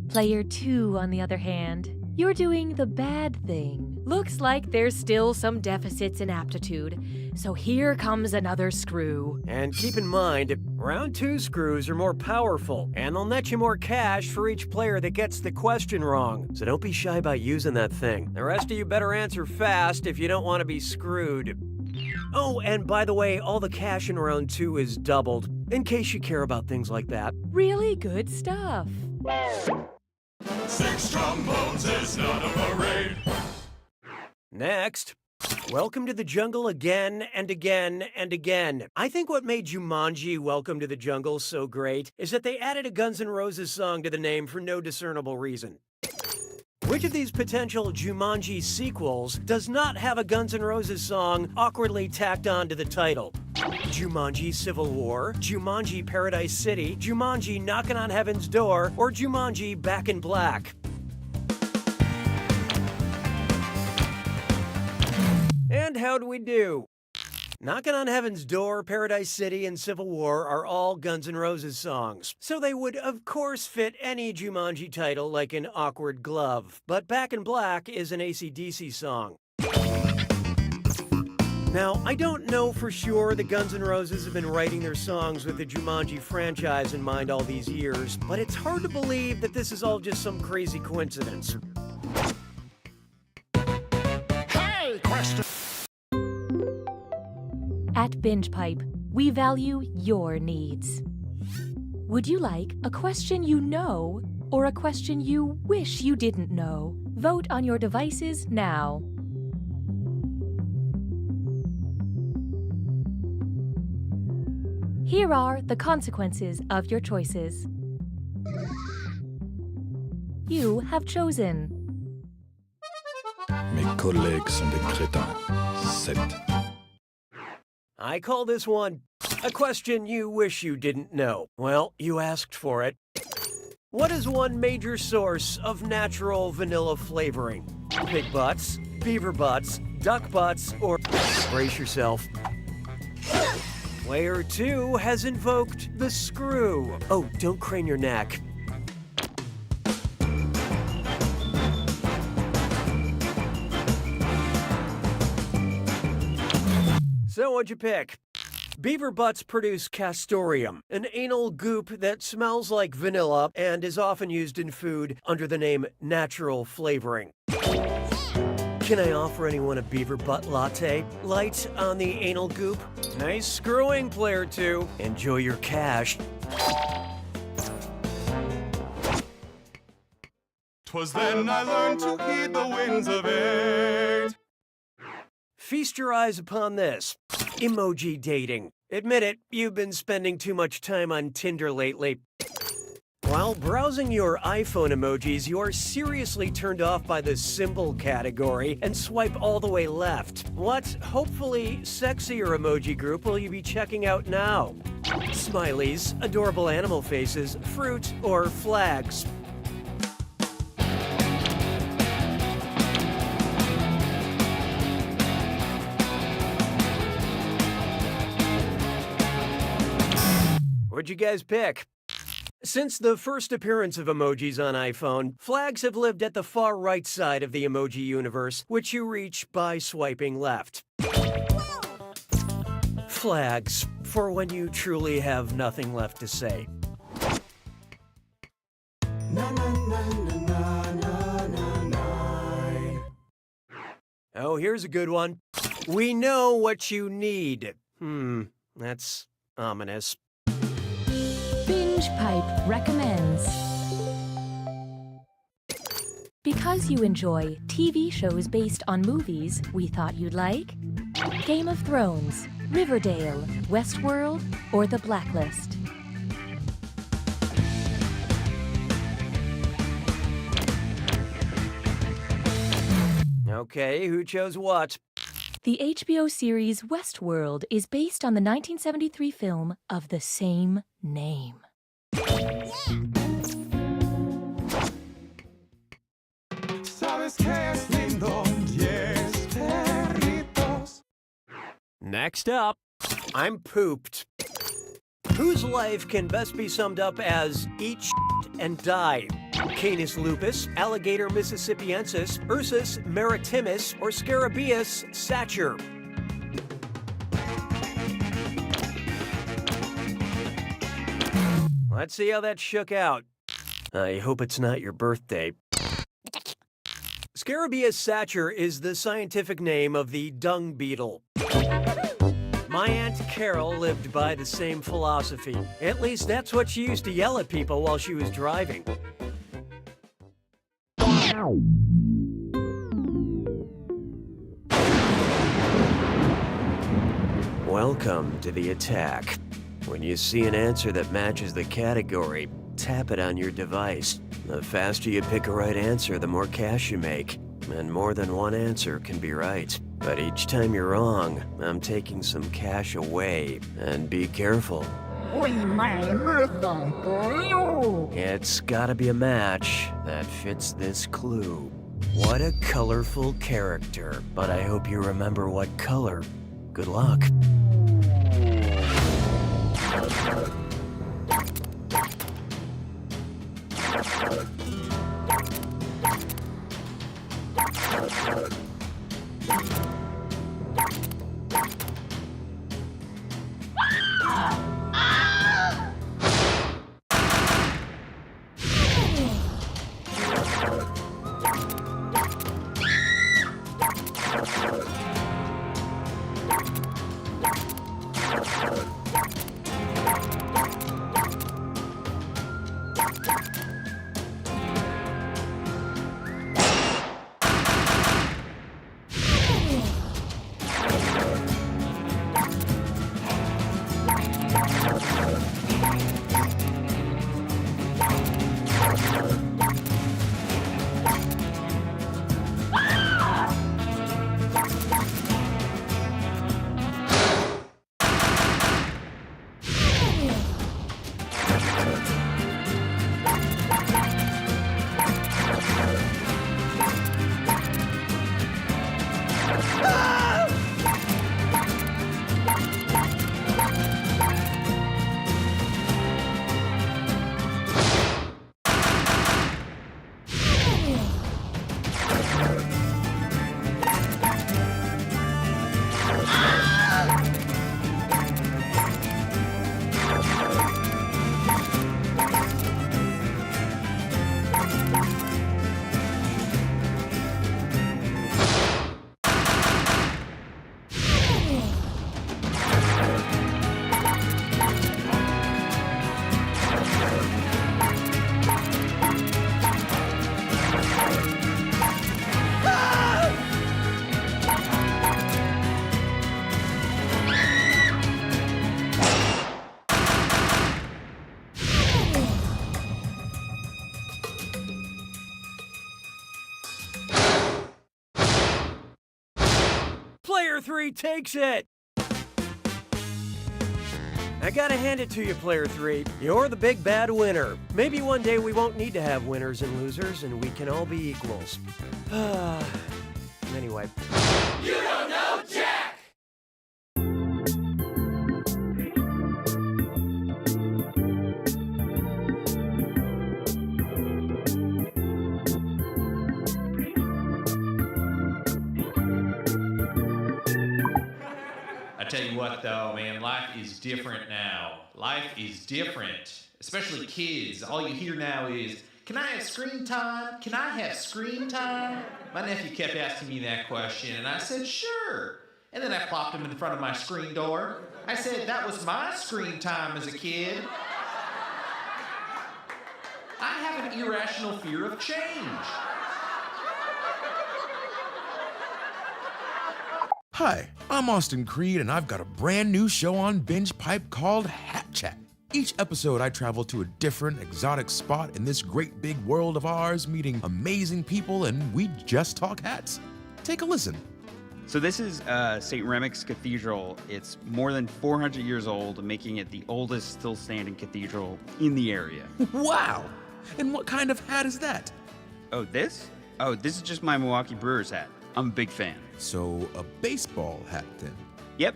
Player 2, on the other hand, you're doing the bad thing. Looks like there's still some deficits in aptitude, so here comes another screw. And keep in mind, round 2 screws are more powerful, and they'll net you more cash for each player that gets the question wrong. So don't be shy about using that thing. The rest of you better answer fast if you don't want to be screwed. Oh, and by the way, all the cash in round 2 is doubled, in case you care about things like that. Really good stuff. 6 trombones is not a parade. Next, Welcome to the Jungle again and again and again. I think what made Jumanji Welcome to the Jungle so great is that they added a Guns N' Roses song to the name for no discernible reason. Which of these potential Jumanji sequels does not have a Guns N' Roses song awkwardly tacked on to the title? Jumanji Civil War, Jumanji Paradise City, Jumanji Knockin' on Heaven's Door, or Jumanji Back in Black? And how'd we do? Knockin' on Heaven's Door, Paradise City, and Civil War are all Guns N' Roses songs, so they would of course fit any Jumanji title like an awkward glove. But Back in Black is an AC/DC song. Now, I don't know for sure that Guns N' Roses have been writing their songs with the Jumanji franchise in mind all these years, but it's hard to believe that this is all just some crazy coincidence. Hey, question! At Binge Pipe, we value your needs. Would you like a question you know or a question you wish you didn't know? Vote on your devices now. Here are the consequences of your choices. You have chosen. Mes collègues sont des crétins. 7. I call this one a question you wish you didn't know. Well, you asked for it. What is one major source of natural vanilla flavoring? Pig butts, beaver butts, duck butts, or brace yourself. Player 2 has invoked the screw. Oh, don't crane your neck. So what'd you pick? Beaver butts produce castoreum, an anal goop that smells like vanilla and is often used in food under the name natural flavoring. Can I offer anyone a beaver butt latte? Light on the anal goop? Nice screwing, player 2. Enjoy your cash. 'Twas then I learned to heed the winds of eight. Feast your eyes upon this. Emoji dating. Admit it, you've been spending too much time on Tinder lately. While browsing your iPhone emojis, you're seriously turned off by the symbol category and swipe all the way left. What, hopefully, sexier emoji group will you be checking out now? Smileys, adorable animal faces, fruit, or flags? What'd you guys pick? Since the first appearance of emojis on iPhone, flags have lived at the far right side of the emoji universe, which you reach by swiping left. Flags, for when you truly have nothing left to say. Oh, here's a good one. We know what you need. That's ominous. Binge Pipe recommends. Because you enjoy TV shows based on movies we thought you'd like, Game of Thrones, Riverdale, Westworld, or The Blacklist. Okay, who chose what? The HBO series Westworld is based on the 1973 film of the same name. Next up, I'm pooped. Whose life can best be summed up as eat shit and die? Canis lupus, Alligator mississippiensis, Ursus maritimus, or Scarabaeus sacer? Let's see how that shook out. I hope it's not your birthday. Scarabaeus sacer is the scientific name of the dung beetle. My Aunt Carol lived by the same philosophy. At least that's what she used to yell at people while she was driving. Welcome to the attack. When you see an answer that matches the category, tap it on your device. The faster you pick a right answer, the more cash you make. And more than one answer can be right. But each time you're wrong, I'm taking some cash away. And be careful. It's gotta be a match that fits this clue. What a colorful character. But I hope you remember what color. Good luck. Player 3 takes it! I gotta hand it to you, Player 3. You're the big bad winner. Maybe one day we won't need to have winners and losers and we can all be equals. Anyway. You don't know Jack! I tell you what, though, man, life is different now. Life is different, especially kids. All you hear now is, can I have screen time? Can I have screen time? My nephew kept asking me that question, and I said, sure. And then I plopped him in front of my screen door. I said, that was my screen time as a kid. I have an irrational fear of change. Hi, I'm Austin Creed, and I've got a brand new show on Binge Pipe called Hat Chat. Each episode, I travel to a different exotic spot in this great big world of ours, meeting amazing people, and we just talk hats. Take a listen. So this is St. Remek's Cathedral. It's more than 400 years old, making it the oldest still standing cathedral in the area. Wow! And what kind of hat is that? Oh, this? Oh, this is just my Milwaukee Brewers hat. I'm a big fan. So, a baseball hat then? Yep.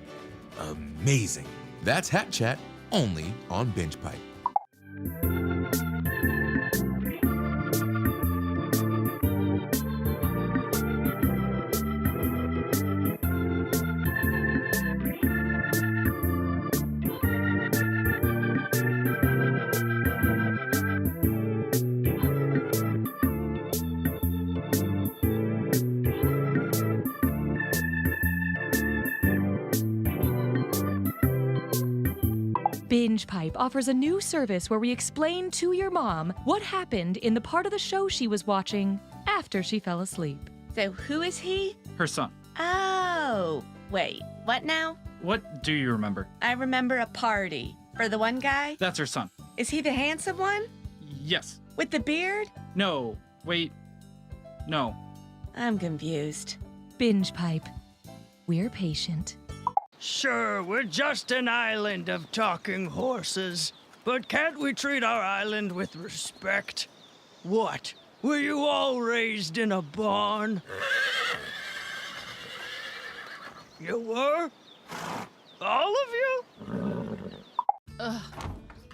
Amazing. That's Hat Chat, only on Binge Pipe. Binge Pipe offers a new service where we explain to your mom what happened in the part of the show she was watching after she fell asleep. So who is he? Her son. Oh, wait, what now? What do you remember? I remember a party. For the one guy? That's her son. Is he the handsome one? Yes. With the beard? No. Wait. No. I'm confused. Binge Pipe. We're patient. Sure, we're just an island of talking horses, but can't we treat our island with respect? What? Were you all raised in a barn? You were? All of you? Ugh.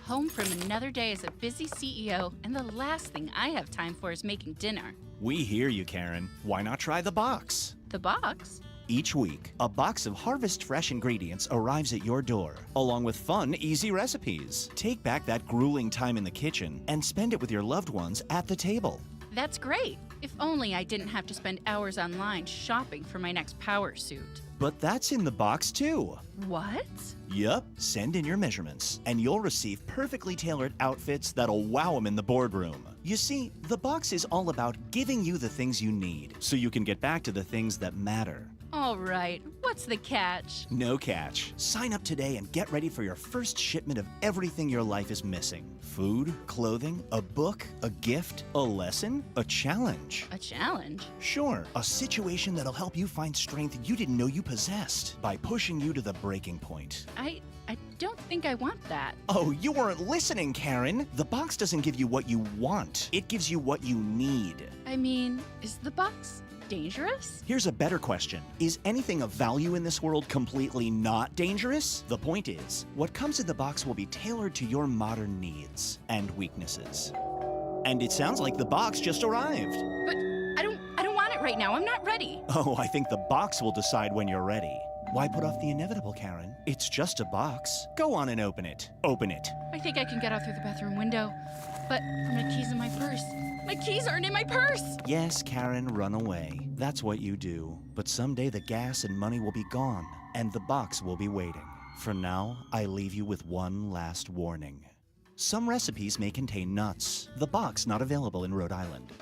Home from another day as a busy CEO, and the last thing I have time for is making dinner. We hear you, Karen. Why not try the box? The box? Each week, a box of Harvest Fresh ingredients arrives at your door, along with fun, easy recipes. Take back that grueling time in the kitchen and spend it with your loved ones at the table. That's great. If only I didn't have to spend hours online shopping for my next power suit. But that's in the box too. What? Yup, send in your measurements, and you'll receive perfectly tailored outfits that'll wow them in the boardroom. You see, the box is all about giving you the things you need, so you can get back to the things that matter. All right, what's the catch? No catch. Sign up today and get ready for your first shipment of everything your life is missing. Food, clothing, a book, a gift, a lesson, a challenge. A challenge? Sure, a situation that'll help you find strength you didn't know you possessed by pushing you to the breaking point. I don't think I want that. Oh, you weren't listening, Karen. The box doesn't give you what you want. It gives you what you need. I mean, is the box dangerous? Here's a better question. Is anything of value in this world completely not dangerous? The point is, what comes in the box will be tailored to your modern needs and weaknesses. And it sounds like the box just arrived. But I don't want it right now. I'm not ready. Oh, I think the box will decide when you're ready. Why put off the inevitable, Karen? It's just a box. Go on and open it. Open it. I think I can get out through the bathroom window, but my keys in my purse. My keys aren't in my purse! Yes, Karen, run away. That's what you do. But someday the gas and money will be gone, and the box will be waiting. For now, I leave you with one last warning. Some recipes may contain nuts. The box not available in Rhode Island.